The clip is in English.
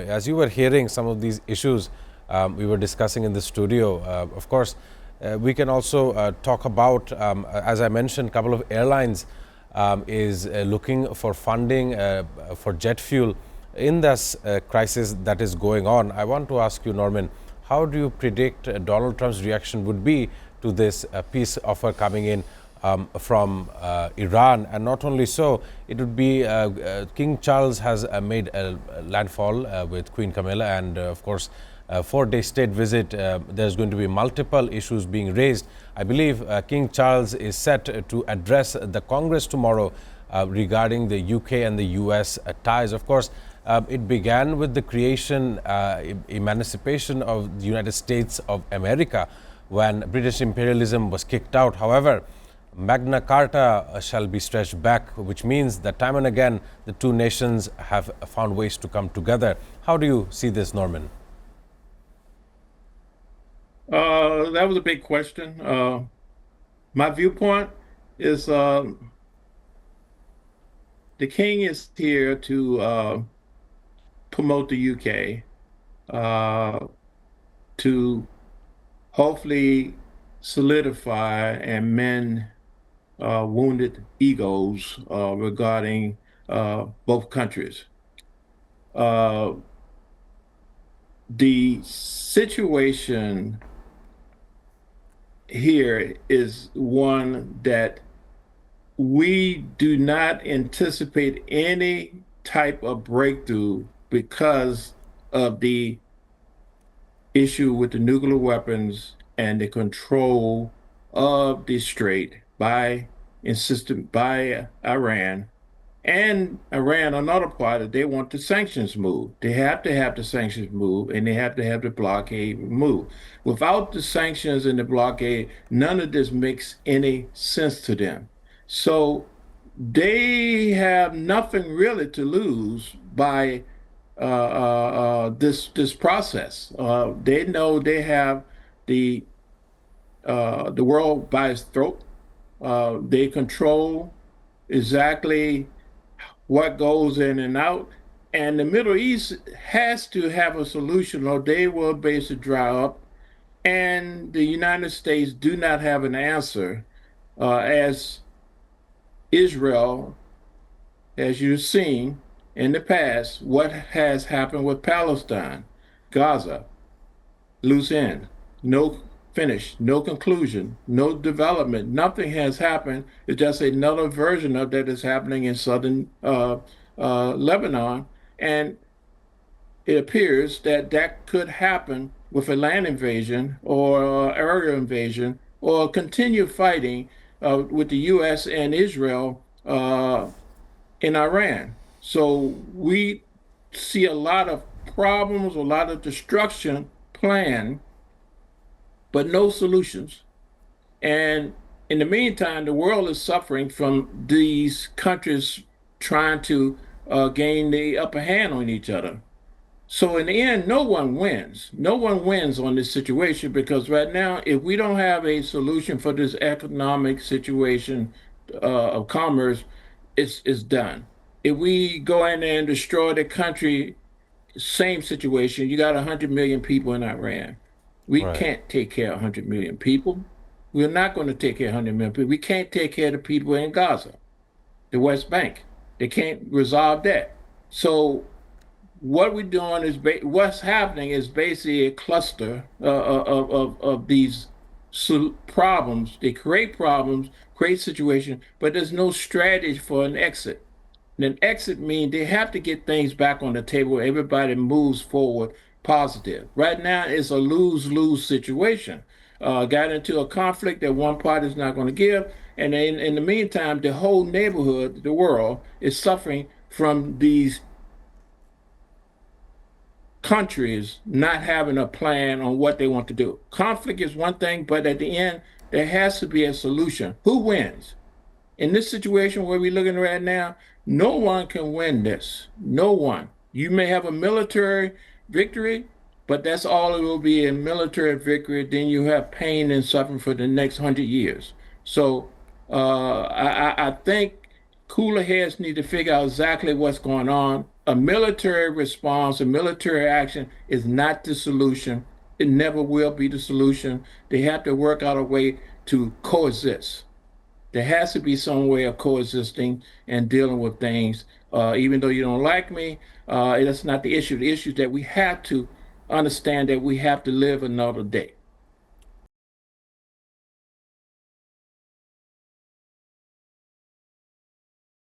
as you were hearing some of these issues we were discussing in the studio, of course, we can also talk about, as I mentioned, a couple of airlines is looking for funding for jet fuel in this crisis that is going on. I want to ask you, Norman, how do you predict Donald Trump's reaction would be to this peace offer coming in from Iran? And not only so, it would be King Charles has made a landfall with Queen Camilla, and of course, 4-day state visit. There's going to be multiple issues being raised. I believe King Charles is set to address the Congress tomorrow regarding the UK and the US ties. Of course, it began with the creation, emancipation of the United States of America when British imperialism was kicked out. However, Magna Carta shall be stretched back, which means that time and again the two nations have found ways to come together. How do you see this, Norman? That was a big question. My viewpoint is the king is here to promote the UK, to hopefully solidify and mend wounded egos regarding both countries. The situation here is one that we do not anticipate any type of breakthrough because of the issue with the nuclear weapons and the control of the strait by insisted by Iran. And Iran, another part, that they want the sanctions moved. They have to have the sanctions moved, and they have to have the blockade removed. Without the sanctions and the blockade, none of this makes any sense to them. So they have nothing really to lose by this process. They know they have the world by its throat. They control exactly what goes in and out. And the Middle East has to have a solution or they will basically dry up. And the United States do not have an answer, as Israel, as you've seen in the past, what has happened with Palestine, Gaza, loose end, no finish, no conclusion, no development, nothing has happened. It's just another version of that is happening in southern Lebanon. And it appears that that could happen with a land invasion or aerial invasion or continued fighting with the US and Israel in Iran. So we see a lot of problems, a lot of destruction planned, but no solutions. And in the meantime, the world is suffering from these countries trying to gain the upper hand on each other. So in the end, no one wins. No one wins on this situation because right now, if we don't have a solution for this economic situation of commerce, it's done. If we go in there and destroy the country, same situation. You got 100 million people in Iran. We Right. can't take care of 100 million people. We're not going to take care of 100 million people. We can't take care of the people in Gaza, the West Bank. They can't resolve that. So what we're doing is what's happening is basically a cluster of these problems. They create problems, create situation, but there's no strategy for an exit. And an exit means they have to get things back on the table where everybody moves forward positive. Right now, it's a lose-lose situation. Got into a conflict that one party is not going to give. And in the meantime, the whole neighborhood, the world, is suffering from these countries not having a plan on what they want to do. Conflict is one thing, but at the end, there has to be a solution. Who wins? In this situation where we're looking right now, no one can win this. No one. You may have a military victory, but that's all it will be, a military victory. Then you have pain and suffering for the next 100 years. So I think cooler heads need to figure out exactly what's going on a military response, a military action is not the solution. It never will be the solution. They have to work out a way to coexist. There has to be some way of coexisting and dealing with things. Even though you don't like me, that's not the issue. The issue is that we have to understand that we have to live another day.